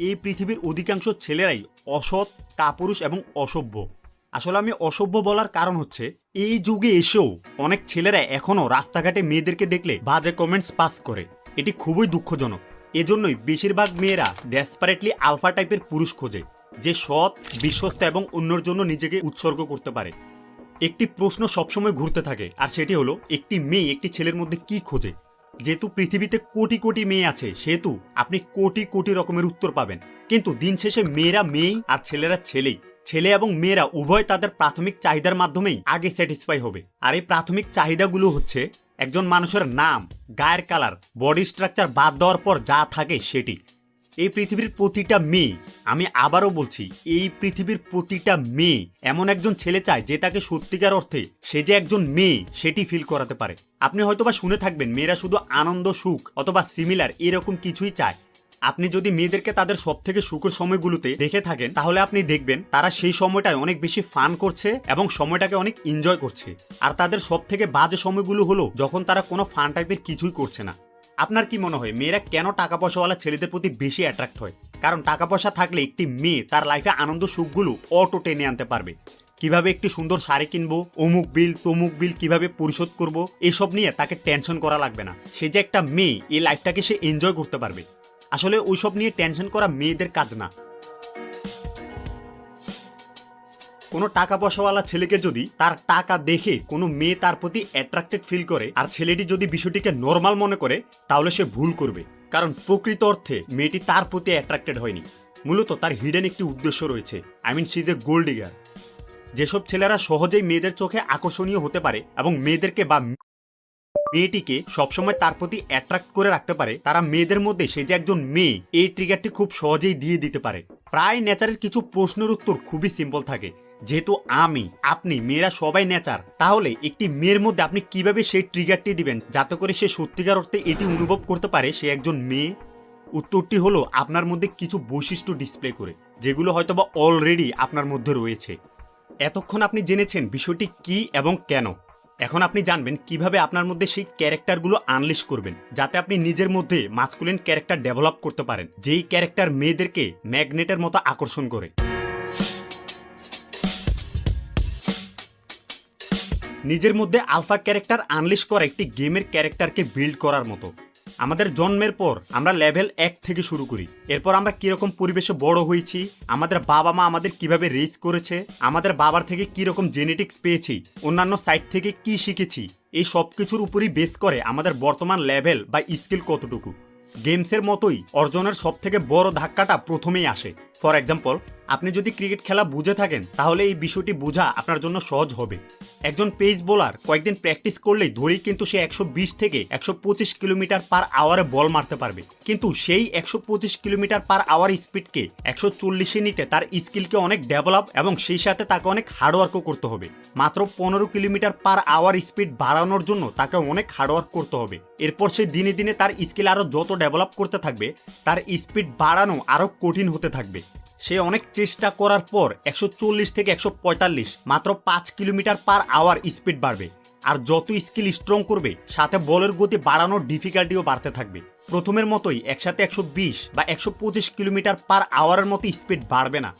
এই পৃথিবীর অধিকাংশ ছেলেরাই অসৎ, কাপুরুষ এবং অসভ্য। আসলে আমি অসভ্য বলার কারণ হচ্ছে এই যুগে এসেও অনেক ছেলেরা এখনো রাস্তাঘাটে মেয়েদেরকে দেখলে বাজে কমেন্টস পাস করে। এটি খুবই দুঃখজনক। এজন্যই বেশিরভাগ মেয়েরা ডেসপারেটলি আলফা টাইপের পুরুষ খোঁজে, যে সৎ, বিশ্বস্ত এবং অন্যের জন্য নিজেকে উৎসর্গ করতে পারে। একটি প্রশ্ন সবসময় ঘুরতে থাকে, আর সেটি হলো একটি মেয়ে একটি ছেলের মধ্যে কি খোঁজে। যেহেতু পৃথিবীতে কোটি কোটি মেয়ে আছে, সেহেতু আপনি কোটি কোটি রকমের উত্তর পাবেন। কিন্তু দিন শেষে মেয়েরা মেয়েই আর ছেলেরা ছেলেই। ছেলে এবং মেয়েরা উভয় তাদের প্রাথমিক চাহিদার মাধ্যমেই আগে স্যাটিসফাই হবে। আর এই প্রাথমিক চাহিদাগুলো হচ্ছে একজন মানুষের নাম, গায়ের কালার, বডি স্ট্রাকচার বাদ দেওয়ার পর যা থাকে সেটি। এই পৃথিবীর প্রতিটা মেয়ে, আমি আবারও বলছি, এই পৃথিবীর প্রতিটা মেয়ে এমন একজন ছেলে চায় যে তাকে সত্যিকার অর্থে সে যে একজন মেয়ে সেটি ফিল করাতে পারে। আপনি হয়তোবা শুনে থাকবেন মেয়েরা শুধু আনন্দ, সুখ অথবা সিমিলার এরকম কিছুই চায়। আপনি যদি মেয়েদেরকে তাদের সব থেকে সুখের সময়গুলোতে দেখে থাকেন, তাহলে আপনি দেখবেন তারা সেই সময়টায় অনেক বেশি ফান করছে এবং সময়টাকে অনেক এনজয় করছে। আর তাদের সব থেকে বাজে সময়গুলো হলো যখন তারা কোনো ফান টাইপের কিছুই করছে না। আপনার কি মনে হয় মেয়েরা কেন টাকা পয়সাওয়ালা ছেলেদের প্রতি বেশি অ্যাট্রাক্ট হয়? কারণ টাকা পয়সা থাকলে একটি মেয়ে তার লাইফে আনন্দ সুখগুলো অটো টেনে আনতে পারবে। কিভাবে একটি সুন্দর শাড়ি কিনবো, অমুক বিল তমুক বিল কিভাবে পরিশোধ করব, এসব নিয়ে তাকে টেনশন করা লাগবে না। সে যে একটা মেয়ে, এই লাইফটাকে সে এনজয় করতে পারবে। আসলে ওইসব নিয়ে টেনশন করা মেয়েদের কাজ না। কোনো টাকা পয়সাওয়ালা ছেলেকে যদি তার টাকা দেখে কোনো মেয়ে তার প্রতি অ্যাট্রাক্টেড ফিল করে, আর ছেলেটি যদি বিষয়টিকে নর্মাল মনে করে, তাহলে সে ভুল করবে। কারণ প্রকৃত অর্থে মেয়েটি তার প্রতি অ্যাট্রাক্টেড হয়নি, মূলত তার হিডেন একটি উদ্দেশ্য রয়েছে। I mean, she is a gold digger. যেসব ছেলেরা সহজেই মেয়েদের চোখে আকর্ষণীয় হতে পারে এবং মেয়েদেরকে বা মেয়েটিকে সবসময় তার প্রতি অ্যাট্রাক্ট করে রাখতে পারে, তারা মেয়েদের মধ্যে সে যে একজন মেয়ে এই ট্রিগারটি খুব সহজেই দিয়ে দিতে পারে। প্রায় নেচারের কিছু প্রশ্নের উত্তর খুবই সিম্পল থাকে। যেহেতু আমি, আপনি, মেয়েরা সবাই নেচার, তাহলে একটি মেয়ের মধ্যে আপনি কিভাবে সেই ট্রিগারটি দিবেন যাতে করে সে সত্যিকার অর্থে এটি অনুভব করতে পারে সে একজন মেয়ে? উত্তরটি হলো আপনার মধ্যে কিছু বৈশিষ্ট্য ডিসপ্লে করে, যেগুলো হয়তোবা অলরেডি আপনার মধ্যে রয়েছে। এতক্ষণ আপনি জেনেছেন বিষয়টি কি এবং কেন। এখন আপনি জানবেন কিভাবে আপনার মধ্যে সেই ক্যারেক্টারগুলো আনলিশ করবেন, যাতে আপনি নিজের মধ্যে মাস্কুলিন ক্যারেক্টার ডেভেলপ করতে পারেন, যেই ক্যারেক্টার মেয়েদেরকে ম্যাগনেটের মতো আকর্ষণ করে। নিজের মধ্যে আলফা ক্যারেক্টার আনলিশ করা একটি গেমের ক্যারেক্টারকে বিল্ড করার মতো। আমাদের জন্মের পর আমরা লেভেল 1 থেকে শুরু করি। এরপর আমরা কিরকম পরিবেশে বড় হয়েছি, আমাদের বাবা মা আমাদের কিভাবে রেজ করেছে, আমাদের বাবার থেকে কিরকম জেনেটিক্স পেয়েছি, অন্যান্য সাইট থেকে কি শিখেছি, এই সব কিছুর উপরই বেস করে আমাদের বর্তমান লেভেল বা স্কিল কতটুকু। গেমসের মতোই অর্জনের সব থেকে বড় ধাক্কাটা প্রথমেই আসে। ফর এক্সাম্পল, আপনি যদি ক্রিকেট খেলা বুঝে থাকেন, তাহলে এই বিষয়টি বোঝা আপনার জন্য সহজ হবে। একজন পেস বোলার কয়েকদিন প্র্যাকটিস করলেই ধরেই কিন্তু সে 120 থেকে 125 কিলোমিটার পার আওয়ারে বল মারতে পারবে। কিন্তু সেই 125 কিলোমিটার পার আওয়ার স্পিডকে 140-এ নিতে তার স্কিলকে অনেক ডেভেলপ এবং সেই সাথে তাকে অনেক হার্ডওয়ার্কও করতে হবে। মাত্র 15 কিলোমিটার পার আওয়ার স্পিড বাড়ানোর জন্য তাকে অনেক হার্ডওয়ার্ক করতে হবে। এরপর সে দিনে দিনে তার স্কিল আরও যত ডেভেলপ করতে থাকবে, তার স্পিড বাড়ানো আরও কঠিন হতে থাকবে। সে অনেক চেষ্টা করার পর 140 থেকে 145 মাত্র 5 কিলোমিটার পার আওয়ার স্পিড বাড়বে। আর যত স্কিল স্ট্রং করবে, সাথে বলের গতি বাড়ানোর ডিফিকাল্টিও বাড়তে থাকবে। প্রথমের মতোই একসাথে 120 বা 125 কিলোমিটার পার আওয়ারের মতো স্পিড বাড়বে না।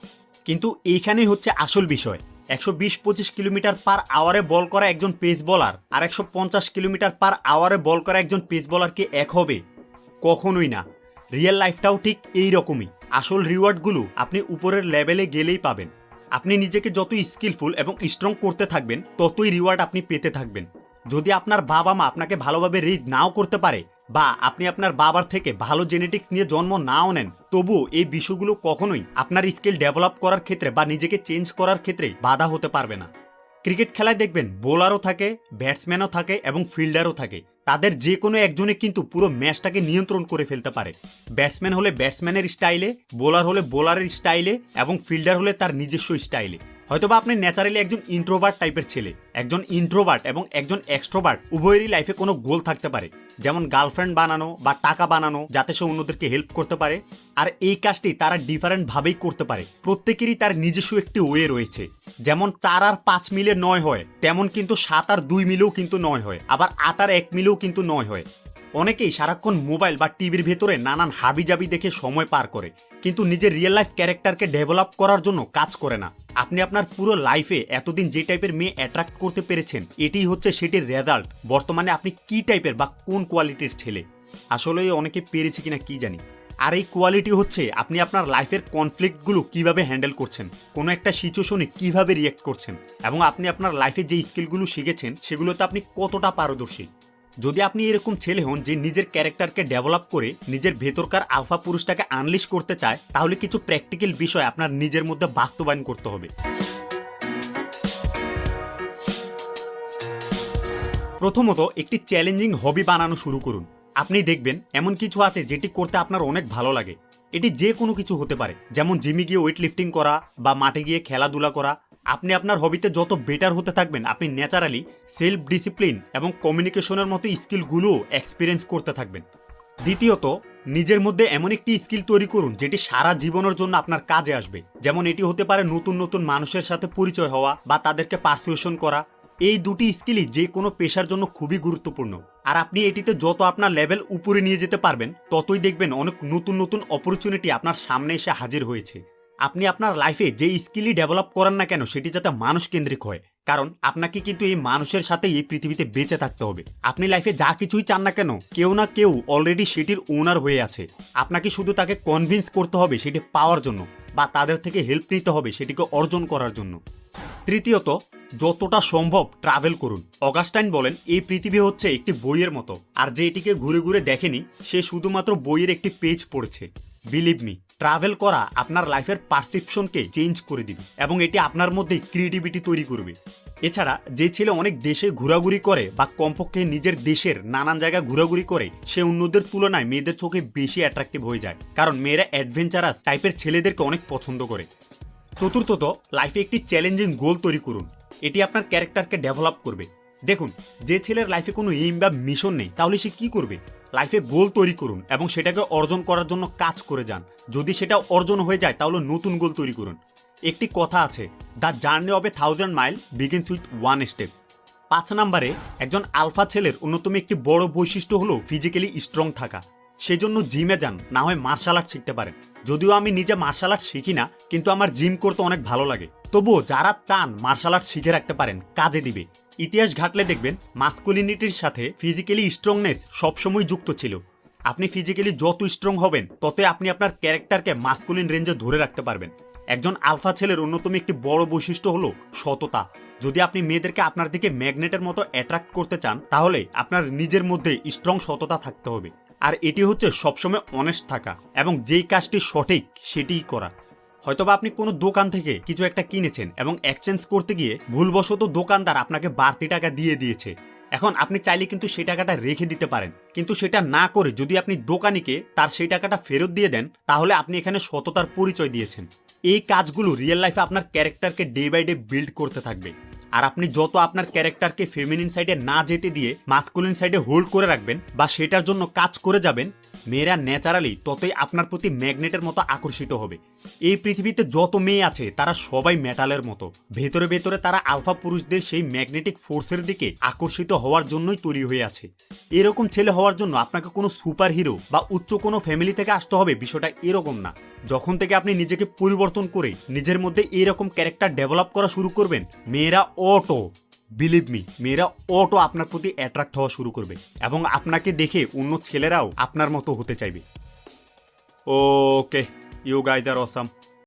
কিন্তু এইখানেই হচ্ছে আসল বিষয়। 120-25 কিলোমিটার পার আওয়ারে বল করা একজন পেস বোলার আর 150 কিলোমিটার পার আওয়ারে বল করা একজন পেস বোলার কি এক হবে? কখনোই না। রিয়েল লাইফটাও ঠিক এই রকমই। আসল রিওয়ার্ডগুলো আপনি উপরের লেভেলে গেলেই পাবেন। আপনি নিজেকে যত স্কিলফুল এবং স্ট্রং করতে থাকবেন, ততই রিওয়ার্ড আপনি পেতে থাকবেন। যদি আপনার বাবা মা আপনাকে ভালোভাবে রেজ নাও করতে পারে, বা আপনি আপনার বাবার থেকে ভালো জেনেটিক্স নিয়ে জন্ম নাও নেন, তবুও এই বিষয়গুলো কখনোই আপনার স্কিল ডেভেলপ করার ক্ষেত্রে বা নিজেকে চেঞ্জ করার ক্ষেত্রে বাধা হতে পারবে না। ক্রিকেট খেলায় দেখবেন বোলারও থাকে, ব্যাটসম্যানও থাকে এবং ফিল্ডারও থাকে। তাদের যে কোনো একজনে কিন্তু পুরো ম্যাচটাকে নিয়ন্ত্রণ করে ফেলতে পারে। ব্যাটসম্যান হলে ব্যাটসম্যানের স্টাইলে, বোলার হলে বোলারের স্টাইলে এবং ফিল্ডার হলে তার নিজস্ব স্টাইলে। হয়তোবা আপনি ন্যাচারালি একজন ইন্ট্রোভার্ট টাইপের ছেলে। একজন ইন্ট্রোভার্ট এবং একজন এক্সট্রোভার্ট উভয়েরই লাইফে কোনো গোল থাকতে পারে, যেমন গার্লফ্রেন্ড বানানো বা টাকা বানানো, যাতে সে অন্যদেরকে হেল্প করতে পারে। আর এই কাজটি তারা ডিফারেন্ট ভাবেই করতে পারে। প্রত্যেকেরই তার নিজস্ব একটি ওয়ে রয়েছে। যেমন 4 আর 5 মিলে 9 হয়, তেমন কিন্তু 7 আর 2 মিলেও কিন্তু 9 হয়, আবার 8 আর 1 মিলেও কিন্তু 9 হয়। অনেকেই সারাক্ষণ মোবাইল বা টিভির ভেতরে নানান হাবিজাবি দেখে সময় পার করে, কিন্তু নিজের রিয়েল লাইফ ক্যারেক্টারকে ডেভেলপ করার জন্য কাজ করে না। আপনি আপনার পুরো লাইফে এতদিন যে টাইপের মেয়ে অ্যাট্রাক্ট করতে পেরেছেন, এটাই হচ্ছে সেটির রেজাল্ট। বর্তমানে আপনি কি টাইপের বা কোন কোয়ালিটির ছেলে, আসলে অনেকে পেরেছে কিনা কি জানি। আর এই কোয়ালিটি হচ্ছে আপনি আপনার লাইফের কনফ্লিক্টগুলো কিভাবে হ্যান্ডেল করছেন, কোনো একটা সিচুয়েশনে কিভাবে রিয়েক্ট করছেন, এবং আপনি আপনার লাইফে যে স্কিলগুলো শিখেছেন সেগুলোতে আপনি কতটা পারদর্শী। যদি আপনি এরকম ছেলে হন যে নিজের ক্যারেক্টারকে ডেভেলপ করে নিজের ভেতরকার আলফা পুরুষটাকে আনলিশ করতে চায়, তাহলে কিছু প্র্যাকটিক্যাল বিষয় আপনার নিজের মধ্যে বাস্তবায়ন করতে হবে। প্রথমত, একটি চ্যালেঞ্জিং হবি বানানো শুরু করুন। আপনি দেখবেন এমন কিছু আছে যেটি করতে আপনার অনেক ভালো লাগে। এটি যে কোনো কিছু হতে পারে, যেমন জিমে গিয়ে ওয়েট লিফটিং করা বা মাঠে গিয়ে খেলাধুলা করা। আপনি আপনার হবিতে যত বেটার হতে থাকবেন, আপনি ন্যাচারালি সেলফ ডিসিপ্লিন এবং কমিউনিকেশনের মতো স্কিলগুলোও এক্সপিরিয়েন্স করতে থাকবেন। দ্বিতীয়ত, নিজের মধ্যে এমন একটি স্কিল তৈরি করুন যেটি সারা জীবনের জন্য আপনার কাজে আসবে। যেমন এটি হতে পারে নতুন নতুন মানুষের সাথে পরিচয় হওয়া বা তাদেরকে পারসুয়েশন করা। এই দুটি স্কিলই যে কোনো পেশার জন্য খুবই গুরুত্বপূর্ণ। আর আপনি এটিতে যত আপনার লেভেল উপরে নিয়ে যেতে পারবেন, ততই দেখবেন অনেক নতুন নতুন অপরচুনিটি আপনার সামনে এসে হাজির হয়েছে। আপনি আপনার লাইফে যে স্কিলই ডেভেলপ করেন না কেন, সেটি যাতে মানুষ কেন্দ্রিক হয়। কারণ আপনাকে কিন্তু এই মানুষের সাথে এই পৃথিবীতে বেঁচে থাকতে হবে। আপনি লাইফে যা কিছুই চান না কেন, কেউ না কেউ অলরেডি সেটির ওনার হয়ে আছে। আপনাকে শুধু তাকে কনভিন্স করতে হবে সেটি পাওয়ার জন্য, বা তাদের থেকে হেল্প নিতে হবে সেটিকে অর্জন করার জন্য। তৃতীয়ত, যতটা সম্ভব ট্রাভেল করুন। অগাস্টাইন বলেন, এই পৃথিবী হচ্ছে একটি বইয়ের মতো, আর যে এটিকে ঘুরে ঘুরে দেখেনি সে শুধুমাত্র বইয়ের একটি পেজ পড়েছে। বিলিভ মি, ট্রাভেল করা আপনার লাইফের পারসেপশনকে চেঞ্জ করে দিবে এবং এটি আপনার মধ্যে ক্রিয়েটিভিটি তৈরি করবে। এছাড়া যে ছেলে অনেক দেশে ঘোরাঘুরি করে বা কমপক্ষে নিজের দেশের নানান জায়গায় ঘোরাঘুরি করে, সে অন্যদের তুলনায় মেয়েদের চোখে বেশি অ্যাট্রাকটিভ হয়ে যায়, কারণ মেয়েরা অ্যাডভেঞ্চারাস টাইপের ছেলেদেরকে অনেক পছন্দ করে। চতুর্থত, লাইফে একটি চ্যালেঞ্জিং গোল তৈরি করুন। এটি আপনার ক্যারেক্টারকে ডেভেলপ করবে। দেখুন, যে ছেলের লাইফে কোনো এইম বা মিশন নেই, তাহলে সে কি করবে? লাইফে গোল তৈরি করুন এবং সেটাকে অর্জন করার জন্য কাজ করে যান। যদি সেটা অর্জন হয়ে যায়, তাহলে নতুন গোল তৈরি করুন। একটি কথা আছে, the journey of A 1000 mile begins with 1 step. 5 নম্বরে, একজন আলফা ছেলের অন্যতম একটি বড় বৈশিষ্ট্য হলো ফিজিক্যালি স্ট্রং থাকা। সেজন্য জিমে যান, না হয় মার্শাল আর্ট শিখতে পারেন। যদিও আমি নিজে মার্শাল আর্ট শিখি না, কিন্তু আমার জিম করতে অনেক ভালো লাগে। তবুও যারা চান মার্শাল আর্ট শিখে রাখতে পারেন, কাজে দিবে। ইতিহাস ঘাটলে দেখবেন মাস্কুলিনিটির সাথে ফিজিক্যালি স্ট্রংনেস সবসময় যুক্ত ছিল। আপনি ফিজিক্যালি যত স্ট্রং হবেন, ততই আপনি আপনার ক্যারেক্টারকে মাস্কুলিন রেঞ্জে ধরে রাখতে পারবেন। একজন আলফা ছেলের অন্যতম একটি বড় বৈশিষ্ট্য হলো সততা। যদি আপনি মেয়েদেরকে আপনার দিকে ম্যাগনেটের মতো অ্যাট্রাক্ট করতে চান, তাহলে আপনার নিজের মধ্যে স্ট্রং সততা থাকতে হবে। আর এটি হচ্ছে সবসময় অনেস্ট থাকা এবং যেই কাজটি সঠিক সেটিই করা। হয়তোবা আপনি কোনো দোকান থেকে কিছু একটা কিনেছেন এবং এক্সচেঞ্জ করতে গিয়ে ভুলবশত দোকানদার আপনাকে বাড়তি টাকা দিয়ে দিয়েছে। এখন আপনি চাইলে কিন্তু সেই টাকাটা রেখে দিতে পারেন, কিন্তু সেটা না করে যদি আপনি দোকানিকে তার সেই টাকাটা ফেরত দিয়ে দেন, তাহলে আপনি এখানে সততার পরিচয় দিয়েছেন। এই কাজগুলো রিয়েল লাইফে আপনার ক্যারেক্টারকে ডে বাই ডে বিল্ড করতে থাকবে। আর আপনি যত আপনার ক্যারেক্টারকে ফেমিনিন সাইডে না যেতে দিয়ে মাস্কুলিন সাইডে হোল্ড করে রাখবেন বা সেটার জন্য কাজ করে যাবেন, মেয়েরা ন্যাচারালি ততই আপনার প্রতি ম্যাগনেটের মতো আকর্ষিত হবে। এই পৃথিবীতে যত মেয়ে আছে তারা সবাই মেটালের মতো, ভেতরে ভেতরে তারা আলফা পুরুষদের সেই ম্যাগনেটিক ফোর্সের দিকে আকর্ষিত হওয়ার জন্যই তৈরি হয়ে আছে। এরকম ছেলে হওয়ার জন্য আপনাকে কোনো সুপার হিরো বা উচ্চ কোনো ফ্যামিলি থেকে আসতে হবে, বিষয়টা এরকম না। যখন থেকে আপনি নিজেকে পরিবর্তন করে নিজের মধ্যে এইরকম ক্যারেক্টার ডেভেলপ করা শুরু করবেন, মেয়েরা অটো, বিলিভ মি, মেয়েরা অটো আপনার প্রতি অ্যাট্রাক্ট হওয়া শুরু করবে এবং আপনাকে দেখে অন্য ছেলেরাও আপনার মতো হতে চাইবে। ওকে, ইউ গাইজ আর অসাম।